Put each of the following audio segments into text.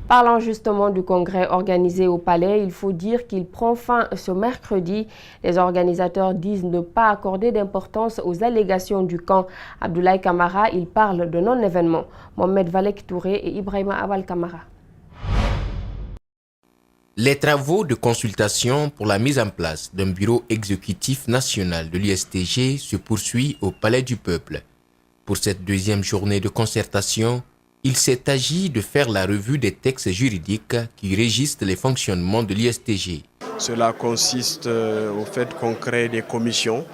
Parlant justement du congrès organisé au Palais, il faut dire qu'il prend fin ce mercredi. Les organisateurs disent ne pas accorder d'importance aux allégations du camp Abdoulaye Kamara. Il parle de non-événement. Mohamed Valek Touré et Ibrahima Awal Kamara. Les travaux de consultation pour la mise en place d'un bureau exécutif national de l'USTG se poursuivent au Palais du Peuple. Pour cette deuxième journée de concertation, il s'est agi de faire la revue des textes juridiques qui régissent les fonctionnements de l'USTG. Cela consiste au fait qu'on crée des commissions,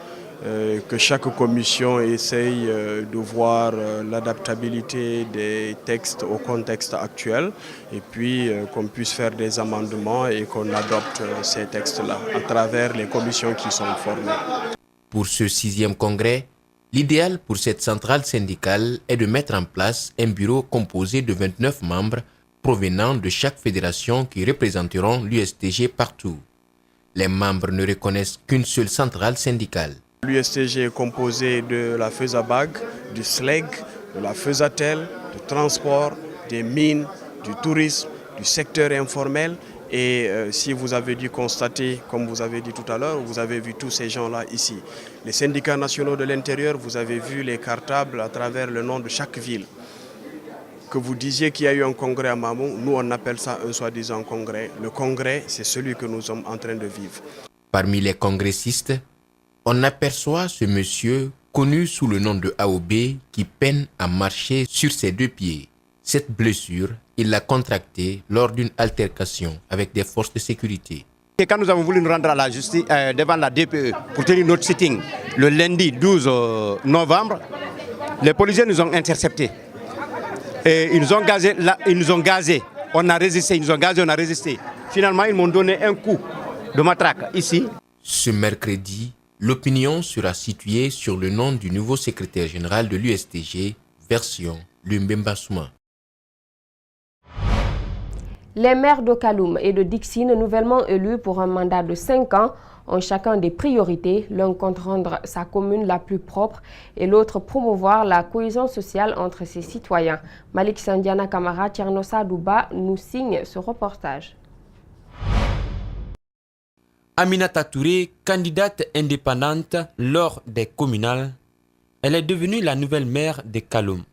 que chaque commission essaye de voir l'adaptabilité des textes au contexte actuel et puis qu'on puisse faire des amendements et qu'on adopte ces textes-là à travers les commissions qui sont formées. Pour ce 6e congrès, l'idéal pour cette centrale syndicale est de mettre en place un bureau composé de 29 membres provenant de chaque fédération qui représenteront l'USTG partout. Les membres ne reconnaissent qu'une seule centrale syndicale. L'USTG est composé de la FESABAG, du SLEG, de la FESATEL, du transport, des mines, du tourisme, du secteur informel. Et si vous avez dû constater, comme vous avez dit tout à l'heure, vous avez vu tous ces gens-là ici. Les syndicats nationaux de l'intérieur, vous avez vu les cartables à travers le nom de chaque ville. Que vous disiez qu'il y a eu un congrès à Mamou, nous on appelle ça un soi-disant congrès. Le congrès, c'est celui que nous sommes en train de vivre. Parmi les congressistes, on aperçoit ce monsieur connu sous le nom de AOB qui peine à marcher sur ses deux pieds. Cette blessure, il l'a contractée lors d'une altercation avec des forces de sécurité. Et quand nous avons voulu nous rendre à la justice, devant la DPE pour tenir notre sitting le lundi 12 novembre, les policiers nous ont interceptés. Et ils nous ont gazés. On a résisté, ils nous ont gazés, on a résisté. Finalement, ils m'ont donné un coup de matraque ici. Ce mercredi, l'opinion sera située sur le nom du nouveau secrétaire général de l'USTG, version Lumbemba Souma. Les maires de Kaloum et de Dixine, nouvellement élus pour un mandat de 5 ans, ont chacun des priorités. L'un compte rendre sa commune la plus propre et l'autre promouvoir la cohésion sociale entre ses citoyens. Malik Sandiana Kamara, Tchernosa Douba nous signe ce reportage. Aminata Touré, candidate indépendante lors des communales, elle est devenue la nouvelle maire de Kaloum.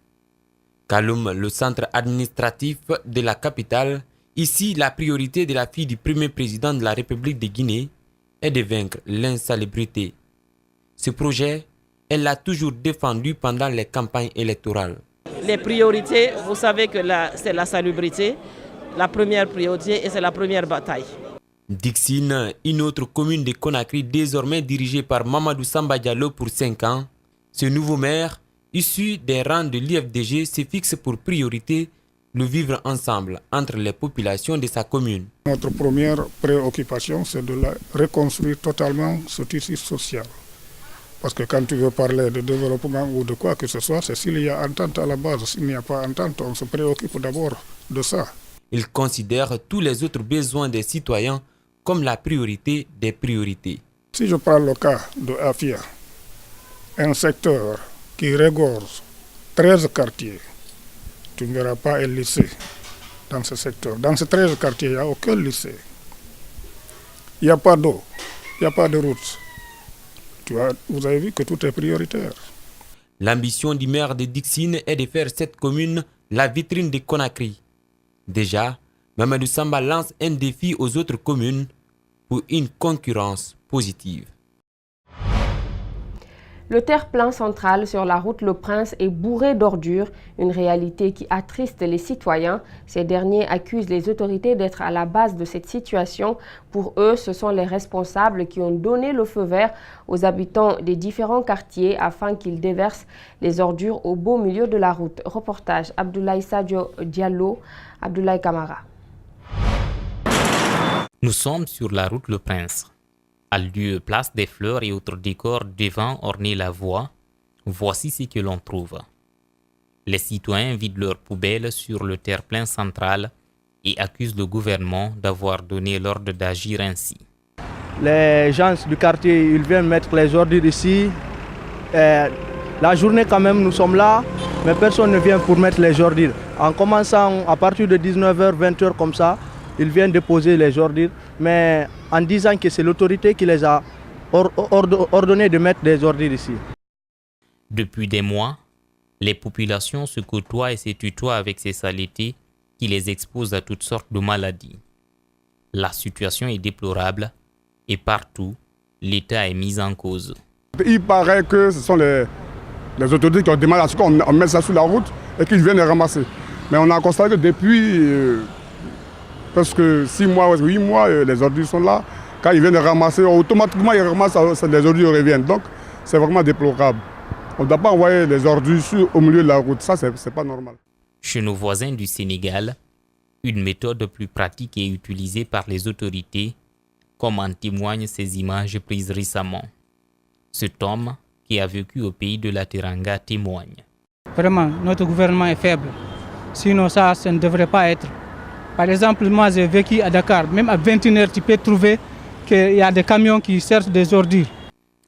Kaloum, le centre administratif de la capitale, ici la priorité de la fille du premier président de la République de Guinée est de vaincre l'insalubrité. Ce projet, elle l'a toujours défendu pendant les campagnes électorales. Les priorités, vous savez que c'est la salubrité, la première priorité et c'est la première bataille. Dixine, une autre commune de Conakry désormais dirigée par Mamadou Samba Diallo pour 5 ans, ce nouveau maire, issu des rangs de l'IFDG, se fixe pour priorité le vivre ensemble entre les populations de sa commune. Notre première préoccupation, c'est de reconstruire totalement ce tissu social. Parce que quand tu veux parler de développement ou de quoi que ce soit, c'est s'il y a entente à la base. S'il n'y a pas entente, on se préoccupe d'abord de ça. Il considère tous les autres besoins des citoyens comme la priorité des priorités. Si je prends le cas de Afia, un secteur qui regorge 13 quartiers, tu ne verras pas un lycée dans ce secteur. Dans ces 13 quartiers, il n'y a aucun lycée. Il n'y a pas d'eau, il n'y a pas de route. Vous avez vu que tout est prioritaire. L'ambition du maire de Dixine est de faire cette commune la vitrine de Conakry. Déjà, Mamadou Samba lance un défi aux autres communes pour une concurrence positive. Le terre-plein central sur la route Le Prince est bourré d'ordures, une réalité qui attriste les citoyens. Ces derniers accusent les autorités d'être à la base de cette situation. Pour eux, ce sont les responsables qui ont donné le feu vert aux habitants des différents quartiers afin qu'ils déversent les ordures au beau milieu de la route. Reportage Abdoulaye Sadio Diallo, Abdoulaye Kamara. Nous sommes sur la route Le Prince. À lieu place des fleurs et autres décors devant orner la voie, voici ce que l'on trouve. Les citoyens vident leurs poubelles sur le terre-plein central et accusent le gouvernement d'avoir donné l'ordre d'agir ainsi. Les gens du quartier, ils viennent mettre les ordures ici. La journée quand même, nous sommes là, mais personne ne vient pour mettre les ordures. En commençant à partir de 19h, 20h comme ça, ils viennent déposer les ordures, mais en disant que c'est l'autorité qui les a ordonné de mettre des ordures ici. Depuis des mois, les populations se côtoient et se tutoient avec ces saletés qui les exposent à toutes sortes de maladies. La situation est déplorable et partout, l'État est mis en cause. Il paraît que ce sont les autorités qui ont demandé à ce qu'on mette ça sur la route et qu'ils viennent les ramasser. Mais on a constaté que depuis presque 6 mois, 8 mois, les ordures sont là. Quand ils viennent les ramasser, automatiquement ils ramassent, les ordures reviennent. Donc c'est vraiment déplorable. On ne doit pas envoyer les ordures au milieu de la route, ça c'est pas normal. Chez nos voisins du Sénégal, une méthode plus pratique est utilisée par les autorités, comme en témoignent ces images prises récemment. Cet homme qui a vécu au pays de la Teranga témoigne. Vraiment, notre gouvernement est faible. Sinon ça ne devrait pas être. Par exemple, moi j'ai vécu à Dakar. Même à 21h, tu peux trouver qu'il y a des camions qui cherchent des ordures.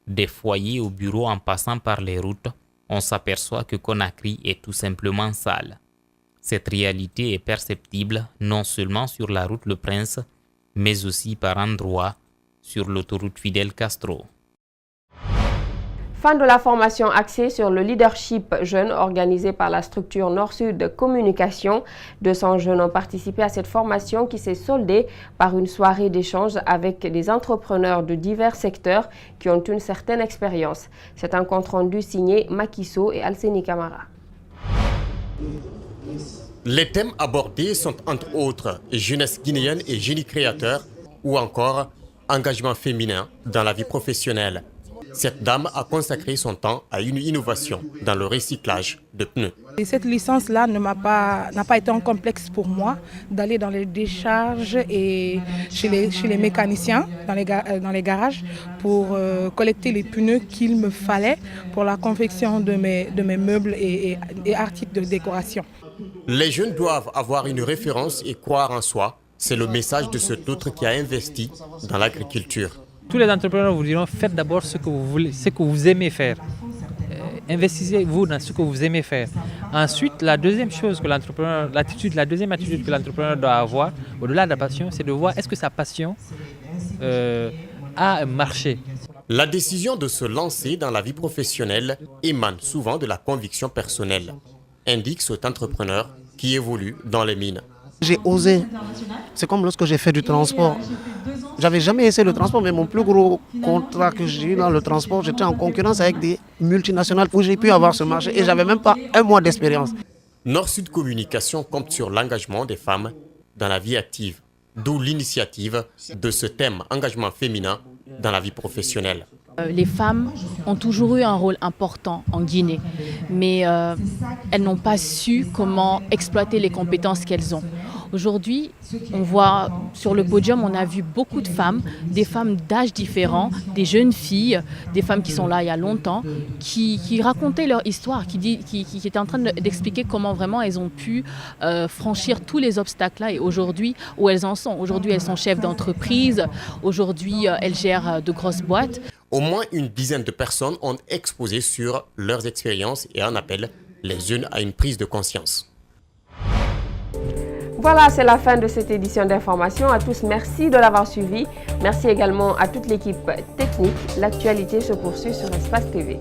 Des foyers au bureau en passant par les routes, on s'aperçoit que Conakry est tout simplement sale. Cette réalité est perceptible non seulement sur la route Le Prince, mais aussi par endroits sur l'autoroute Fidel Castro. Fin de la formation axée sur le leadership jeune organisée par la structure Nord-Sud Communication. 200 jeunes ont participé à cette formation qui s'est soldée par une soirée d'échange avec des entrepreneurs de divers secteurs qui ont une certaine expérience. C'est un compte rendu signé Makiso et Alseni Camara. Les thèmes abordés sont entre autres jeunesse guinéenne et génie créateur ou encore engagement féminin dans la vie professionnelle. Cette dame a consacré son temps à une innovation dans le recyclage de pneus. Et cette licence-là n'a pas été un complexe pour moi d'aller dans les décharges et chez les mécaniciens, dans les garages, pour collecter les pneus qu'il me fallait pour la confection de mes meubles et articles de décoration. Les jeunes doivent avoir une référence et croire en soi. C'est le message de cet autre qui a investi dans l'agriculture. Tous les entrepreneurs vous diront, faites d'abord ce que vous voulez, ce que vous aimez faire. Investissez-vous dans ce que vous aimez faire. Ensuite, la deuxième attitude que l'entrepreneur doit avoir, au-delà de la passion, c'est de voir est-ce que sa passion a un marché. La décision de se lancer dans la vie professionnelle émane souvent de la conviction personnelle, indique cet entrepreneur qui évolue dans les mines. J'ai osé. C'est comme lorsque j'ai fait du transport. J'avais jamais essayé le transport, mais mon plus gros contrat que j'ai eu dans le transport, j'étais en concurrence avec des multinationales où j'ai pu avoir ce marché et j'avais même pas un mois d'expérience. Nord-Sud Communication compte sur l'engagement des femmes dans la vie active, d'où l'initiative de ce thème engagement féminin dans la vie professionnelle. Les femmes ont toujours eu un rôle important en Guinée, mais elles n'ont pas su comment exploiter les compétences qu'elles ont. Aujourd'hui, on voit sur le podium, on a vu beaucoup de femmes, des femmes d'âges différents, des jeunes filles, des femmes qui sont là il y a longtemps, qui racontaient leur histoire, qui étaient en train d'expliquer comment vraiment elles ont pu franchir tous les obstacles-là et aujourd'hui, où elles en sont. Aujourd'hui, elles sont chefs d'entreprise, aujourd'hui, elles gèrent de grosses boîtes. Au moins une dizaine de personnes ont exposé sur leurs expériences et en appellent les jeunes à une prise de conscience. Voilà, c'est la fin de cette édition d'information. À tous, merci de l'avoir suivi. Merci également à toute l'équipe technique. L'actualité se poursuit sur Espace TV.